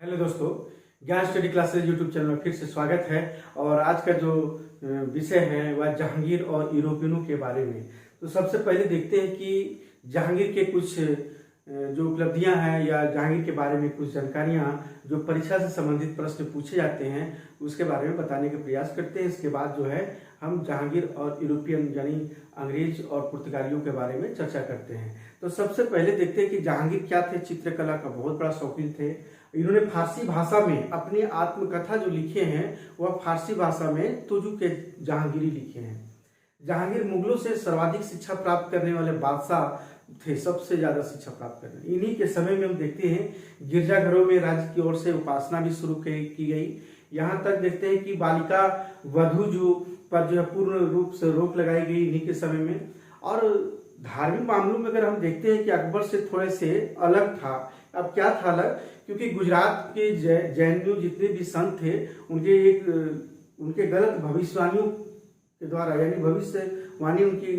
Hello दोस्तों, ज्ञान study classes YouTube channel में फिर से स्वागत है। और आज का जो विषय है वह जहांगीर और यूरोपियनों के बारे में। तो सबसे पहले देखते हैं कि जहांगीर के कुछ जो उपलब्धियां हैं या जहांगीर के बारे में कुछ जानकारियां जो परीक्षा से संबंधित प्रश्न पूछे जाते हैं उसके बारे में बताने का प्रयास करते हैं। इसके बाद जो है हम जहांगीर और यूरोपियन यानी अंग्रेज और पुर्तगालियों के बारे में चर्चा करते हैं। तो सबसे पहले देखते हैं कि जहांगीर क्या थे। चित्रकला का बहुत बड़ा शौकीन थे। इन्होंने फारसी भाषा में अपनी आत्मकथा जो लिखे हैं वह फारसी भाषा में तुजु के जहांगीरी लिखे हैं। जहांगीर मुगलों से सर्वाधिक शिक्षा प्राप्त करने वाले बादशाह थे, सबसे ज्यादा शिक्षा प्राप्त करने। इन्हीं के समय में हम देखते हैं गिरजाघरों में राज्य की ओर से उपासना भी शुरू की गई। यहाँ तक देखते हैं कि बालिका वधू जो पर जो है पूर्ण रूप से रोक लगाई गई इन्हीं के समय में। और धार्मिक मामलों में अगर हम देखते हैं कि अकबर से थोड़े से अलग था। अब क्या था अलग, क्योंकि गुजरात के जैनियों जितने भी संत थे उनके गलत भविष्यवाणियों के द्वारा यानी भविष्यवाणी उनकी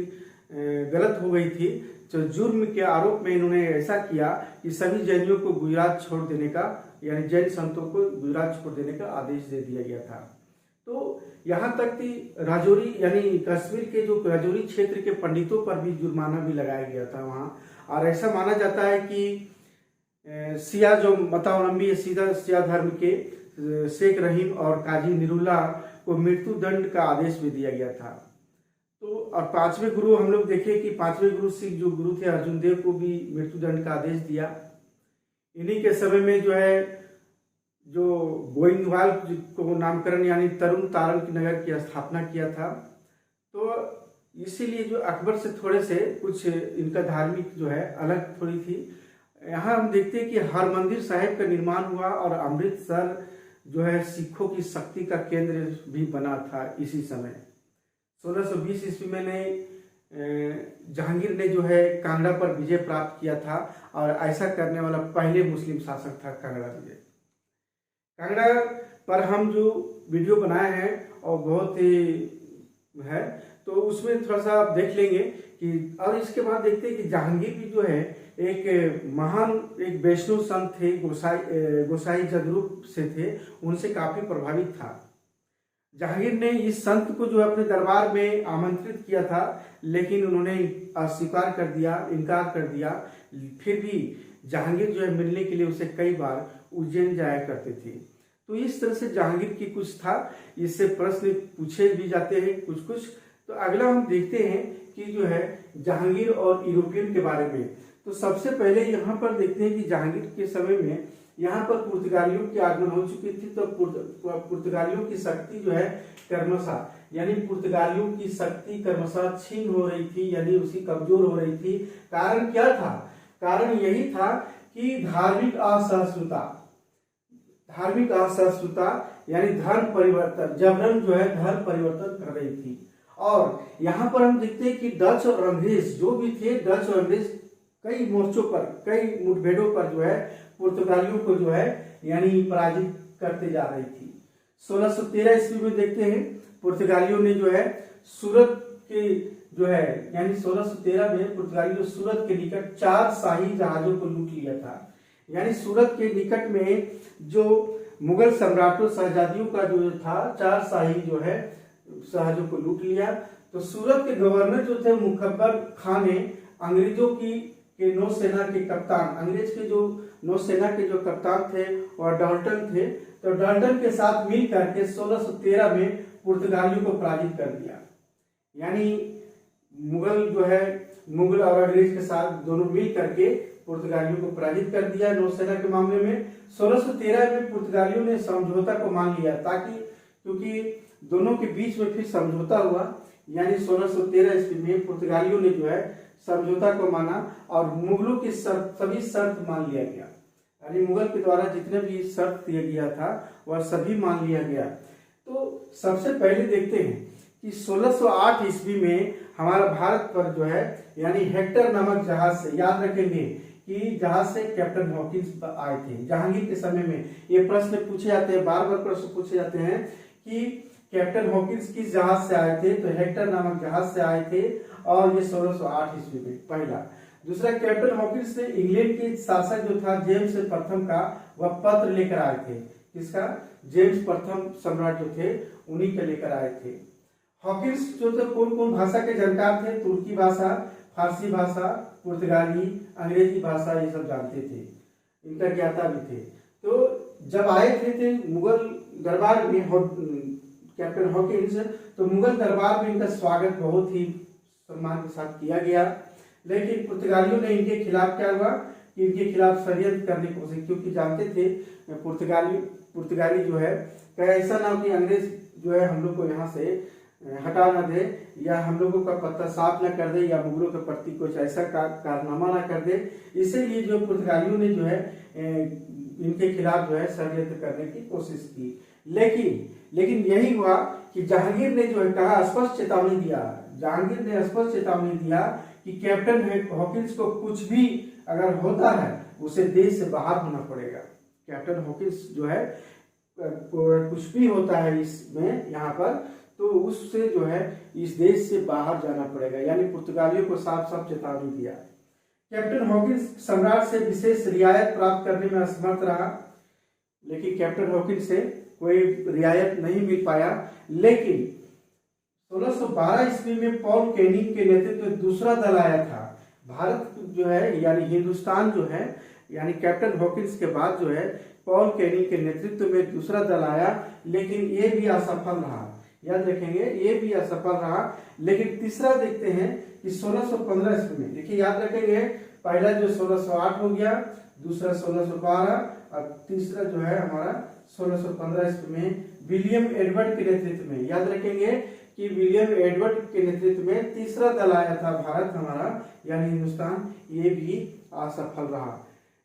गलत हो गई थी। तो जुर्म के आरोप में इन्होंने ऐसा किया कि सभी जैनियों को गुजरात छोड़ देने का यानी जैन संतों को गुजरात छोड़ देने का आदेश दे दिया गया था। तो यहाँ तक कि राजौरी यानी कश्मीर के जो राजौरी क्षेत्र के पंडितों पर भी जुर्माना भी लगाया गया था वहाँ। और ऐसा माना जाता है कि सिया जो मतावलंबी सिया धर्म के शेख रहीम और काजी निरुल्ला को मृत्यु दंड का आदेश भी दिया गया था। तो और पांचवें गुरु हम लोग देखें कि पांचवें गुरु सिख जो गुरु थे अर्जुन देव को भी मृत्यु दंड का आदेश दिया। इन्हीं के समय में जो है जो गोइंदवाल को नामकरण यानी तरुण तारण की नगर की स्थापना किया था। तो इसीलिए जो अकबर से थोड़े से कुछ इनका धार्मिक जो है अलग थोड़ी थी। यहाँ हम देखते हैं कि हरमंदिर साहिब का निर्माण हुआ और अमृतसर जो है सिखों की शक्ति का केंद्र भी बना था इसी समय। 1620 ईस्वी में जहांगीर ने जो है कांगड़ा पर विजय प्राप्त किया था और ऐसा करने वाला पहले मुस्लिम शासक था कांगड़ा विजय। कांगड़ा पर हम जो वीडियो बनाए हैं और बहुत ही है तो उसमें थोड़ा सा आप देख लेंगे कि। और इसके बाद देखते हैं कि जहांगीर भी जो है एक महान एक वैष्णव संत थे, गोसाई जगरूप से थे, उनसे काफी प्रभावित था। जहांगीर ने इस संत को जो अपने दरबार में आमंत्रित किया था लेकिन उन्होंने अस्वीकार कर दिया, इनकार कर दिया। फिर भी जहांगीर जो है मिलने के लिए उसे कई बार उज्जैन जाया करते थे। तो इस तरह से जहांगीर की कुछ था, इससे प्रश्न पूछे भी जाते हैं कुछ कुछ। तो अगला हम देखते हैं कि जो है जहांगीर और यूरोपियन के बारे में। तो सबसे पहले यहाँ पर देखते हैं कि जहांगीर के समय में यहाँ पर पुर्तगालियों की आगमन हो चुकी थी। तो पुर्तगालियों की शक्ति जो है क्रमशः यानी पुर्तगालियों की शक्ति क्रमशः छीन हो रही थी यानी उसकी कमजोर हो रही थी। कारण क्या था? कारण यही था कि धार्मिक असहिष्णुता यानी धर्म परिवर्तन, जबरन जो है धर्म परिवर्तन कर रही थी। और यहाँ पर हम देखते हैं कि डच और अंग्रेज जो भी थे, डच और अंग्रेज कई मोर्चों पर कई मुठभेड़ों पर जो है पुर्तगालियों को जो है यानी पराजित करते जा रही थी। 1613 ईस्वी में देखते हैं पुर्तगालियों ने जो है सूरत के जो है यानी 1613 में पुर्तगालियों सूरत के निकट 4 शाही जहाजों को लूट लिया था। यानी सूरत के निकट में जो मुगल सम्राटों शहजादियों का जो था 4 शाही जो है जहाजों को लूट लिया। तो सूरत के गवर्नर जो थे मुकब्बर खान ने अंग्रेजों के नौसेना के कप्तान, अंग्रेज के जो नौसेना के जो कप्तान थे और डाल्टन थे, तो डाल्टन के साथ मिल करके 1613 में पुर्तगालियों को पराजित कर दिया। यानी मुगल और अंग्रेज के साथ दोनों मिल करके पुर्तगालियों को पराजित कर दिया नौसेना के मामले में। 1613 में पुर्तगालियों ने समझौता को मान लिया ताकि क्योंकि दोनों के बीच में फिर समझौता हुआ। यानी 1613 ईस्वी में पुर्तगालियों ने जो है समझौता को माना और मुगलों की सभी शर्त मान लिया गया। यानी मुगल के द्वारा जितने भी शर्त दिया गया था वह सभी मान लिया गया। तो सबसे पहले देखते हैं कि 1608 ईस्वी में हमारा भारत पर जो है यानी हेक्टर नामक जहाज से, याद रखेंगे कि जहाज से कैप्टन हॉकिंस आए थे जहांगीर के समय में। ये प्रश्न पूछे जाते हैं, बार बार प्रश्न पूछे जाते हैं कि कैप्टन हॉकिंस किस जहाज से आए थे। तो हेक्टर नामक जहाज से आए थे और ये 1608 ईस्वी में पहला। दूसरा, कैप्टन हॉकिंस ने इंग्लैंड के शासक जो था जेम्स प्रथम का वह पत्र लेकर आए थे। किसका? जेम्स प्रथम सम्राट जो थे उन्हीं के लेकर आए थे। हॉकिंस जो थे कौन कौन भाषा के जानकार थे? तुर्की भाषा, फारसी भाषा, पुर्तगाली, अंग्रेजी भाषा, ये सब जानते थे, इनका ज्ञाता भी थे। तो जब आए थे मुगल दरबार में कैप्टन हॉकिंस, तो मुगल दरबार में इनका स्वागत बहुत ही सम्मान के साथ किया गया। लेकिन पुर्तगालियों ने इनके खिलाफ क्या हुआ कि इनके खिलाफ षड्यंत्र करने की कोशिश, क्योंकि जानते थे पुर्तगाली जो है कहीं ऐसा ना हो कि अंग्रेज जो है हम लोग को यहाँ से हटा ना दे, या हम लोगों का पत्ता साफ ना कर दे, या मुगलों के प्रति कुछ ऐसा कारनामा ना कर दे। इसीलिए जो पुर्तगालियों ने जो है इनके खिलाफ जो है षड्यंत्र करने की कोशिश की। लेकिन यही हुआ कि जहांगीर ने जो है कहा, स्पष्ट चेतावनी दिया, जहांगीर ने स्पष्ट चेतावनी दिया कि कैप्टन हॉकिंस को कुछ भी अगर होता है उसे देश से बाहर होना पड़ेगा। कैप्टन हॉकिंस जो है कुछ भी होता है इसमें यहाँ पर, तो उससे जो है इस देश से बाहर जाना पड़ेगा, यानी पुर्तगालियों को साफ साफ चेतावनी दिया। कैप्टन हॉकिंस सम्राट से विशेष रियायत प्राप्त करने में असमर्थ रहा, लेकिन कैप्टन हॉकिंस से कोई रियायत नहीं मिल पाया। लेकिन 1612 ईस्वी में पॉल कैनिंग के नेतृत्व में दूसरा दल आया था। भारत जो है यानी हिंदुस्तान जो है, यानी कैप्टन हॉकिंस के बाद जो है पॉल कैनिंग के नेतृत्व में दूसरा दल आया, लेकिन ये भी असफल रहा। याद रखेंगे, ये भी असफल रहा। लेकिन तीसरा देखते हैं कि 1615 ईस्वी में, देखिए याद रखेंगे, पहला जो 1608 हो गया, दूसरा 1612 और तीसरा जो है हमारा 1615 ईस्वी में विलियम एडवर्ड के नेतृत्व में। याद रखेंगे कि विलियम एडवर्ड के नेतृत्व में तीसरा दल आया था भारत हमारा यानी हिंदुस्तान, ये भी असफल रहा।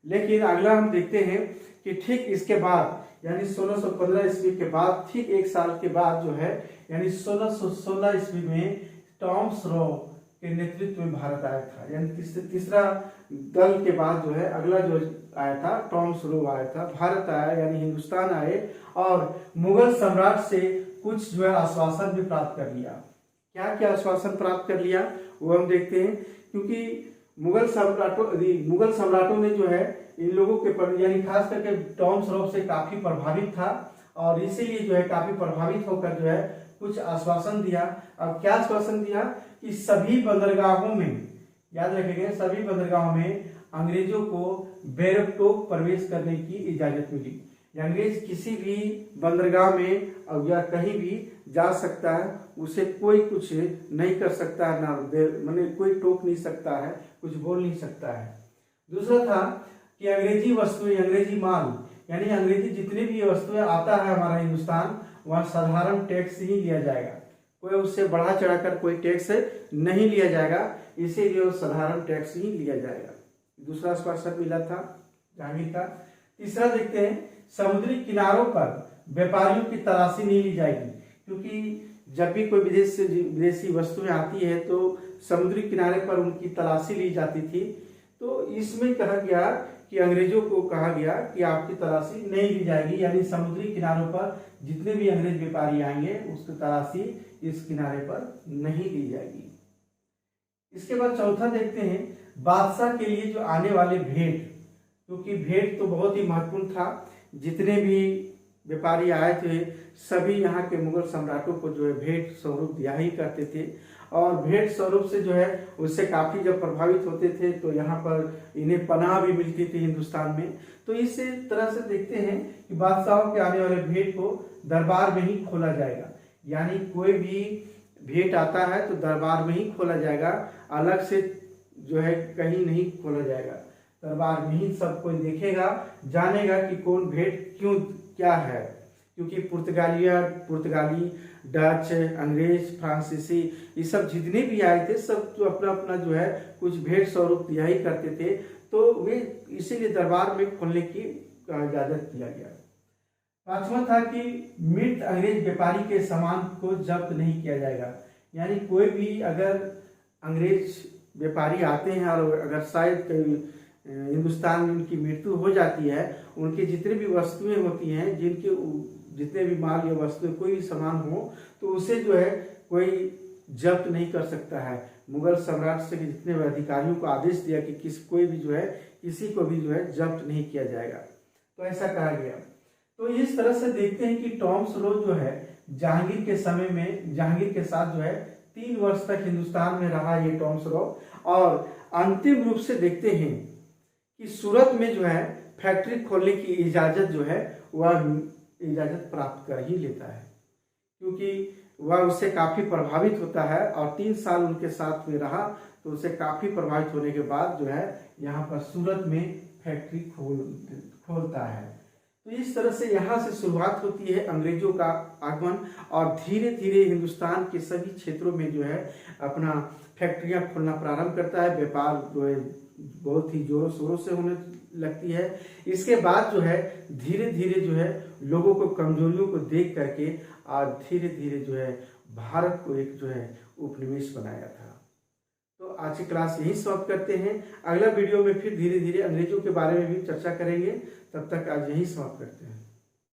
लेकिन अगला हम देखते हैं कि ठीक इसके बाद यानी 1615 ईस्वी के बाद ठीक एक साल के बाद जो है यानी 1616 ईस्वी में टॉमस रो के नेतृत्व में भारत आया था। यानी तीसरा दल के बाद जो है अगला जो आया था टॉमस रो आया था, भारत आया यानी हिंदुस्तान आए और मुगल सम्राट से कुछ जो है आश्वासन भी प्राप्त कर लिया। क्या क्या आश्वासन प्राप्त कर लिया वो हम देखते हैं, क्योंकि मुगल सम्राटों ने जो है इन लोगों के यानी खास करके टॉमस रो से काफी प्रभावित था और इसीलिए जो है काफी प्रभावित होकर जो है कुछ आश्वासन दिया। अब क्या आश्वासन दिया कि सभी बंदरगाहों में, याद रखेंगे, सभी बंदरगाहों में अंग्रेजों को बेरोक प्रवेश करने की इजाजत मिली। अंग्रेज किसी भी बंदरगाह में या कहीं भी जा सकता है, उसे कोई कुछ नहीं कर सकता है, ना माने कोई टोक नहीं सकता है, कुछ बोल नहीं सकता है। दूसरा था कि अंग्रेजी वस्तुएं, अंग्रेजी माल यानी अंग्रेजी जितनी भी वस्तुएं आता है हमारा हिंदुस्तान, वह साधारण टैक्स ही लिया जाएगा, कोई उससे बढ़ा चढ़ाकर कोई टैक्स नहीं लिया जाएगा, इसीलिए साधारण टैक्स ही लिया जाएगा। दूसरा आश्वासन मिला था जहांगीर का। तीसरा देखते हैं, समुद्री किनारों पर व्यापारियों की तलाशी नहीं ली जाएगी, क्योंकि जब भी कोई विदेशी वस्तुएं आती है तो समुद्री किनारे पर उनकी तलाशी ली जाती थी। तो इसमें कहा गया कि अंग्रेजों को कहा गया कि आपकी तलाशी नहीं ली जाएगी, यानी समुद्री किनारों पर जितने भी अंग्रेज व्यापारी आएंगे उसकी तलाशी इस किनारे पर नहीं ली जाएगी। इसके बाद चौथा देखते हैं, बादशाह के लिए जो आने वाले भेंट, क्योंकि भेंट तो बहुत ही महत्वपूर्ण था। जितने भी व्यापारी आए थे सभी यहाँ के मुगल सम्राटों को जो है भेंट स्वरूप दिया ही करते थे, और भेंट स्वरूप से जो है उससे काफी जब प्रभावित होते थे तो यहाँ पर इन्हें पनाह भी मिलती थी हिंदुस्तान में। तो इस तरह से देखते हैं कि बादशाहों के आने वाले भेंट को दरबार में ही खोला जाएगा, यानी कोई भी भेंट आता है तो दरबार में ही खोला जाएगा, अलग से जो है कहीं नहीं खोला जाएगा। दरबार में ही सब कोई देखेगा, जानेगा कि कौन भेंट क्यों क्या है, क्योंकि पुर्तगाली, डच, अंग्रेज, फ्रांसीसी, ये सब जितने भी आए थे सब तो अपना अपना जो है कुछ भेंट स्वरूप दिया ही करते थे, तो वे इसीलिए दरबार में खोलने की इजाजत किया गया। पांचवा था कि मृत अंग्रेज व्यापारी के सामान को जब्त नहीं किया जाएगा, यानी कोई भी अगर अंग्रेज व्यापारी आते हैं और अगर शायद हिंदुस्तान में उनकी मृत्यु हो जाती है, उनकी जितनी भी वस्तुएं होती हैं, जिनके जितने भी माल या वस्तुएं कोई भी सामान हो, तो उसे जो है कोई जब्त नहीं कर सकता है। मुगल सम्राट से जितने भी अधिकारियों को आदेश दिया कि कोई भी जो है किसी को भी जो है जब्त नहीं किया जाएगा, तो ऐसा कहा गया। तो इस तरह से देखते हैं कि टॉमस रो जो है जहांगीर के समय में जहांगीर के साथ जो है 3 वर्ष तक हिंदुस्तान में रहा ये टॉमस रो, और अंतिम रूप से देखते हैं कि सूरत में जो है फैक्ट्री खोलने की इजाजत जो है वह इजाजत प्राप्त कर ही लेता है, क्योंकि वह उससे काफी प्रभावित होता है और 3 साल उनके साथ में रहा, तो उसे काफी प्रभावित होने के बाद जो है यहाँ पर सूरत में फैक्ट्री खोलता है। तो इस तरह से यहाँ से शुरुआत होती है अंग्रेजों का आगमन, और धीरे धीरे हिंदुस्तान के सभी क्षेत्रों में जो है अपना फैक्ट्रियां खोलना प्रारंभ करता है। व्यापार जो है बहुत ही जोरों शोरों से होने लगती है। इसके बाद जो है धीरे धीरे जो है लोगों को कमजोरियों को देख करके और धीरे धीरे जो है भारत को एक जो है उपनिवेश बनाया था। तो आज की क्लास यही समाप्त करते हैं। अगला वीडियो में फिर धीरे धीरे अंग्रेजों के बारे में भी चर्चा करेंगे। तब तक आज यही समाप्त करते हैं।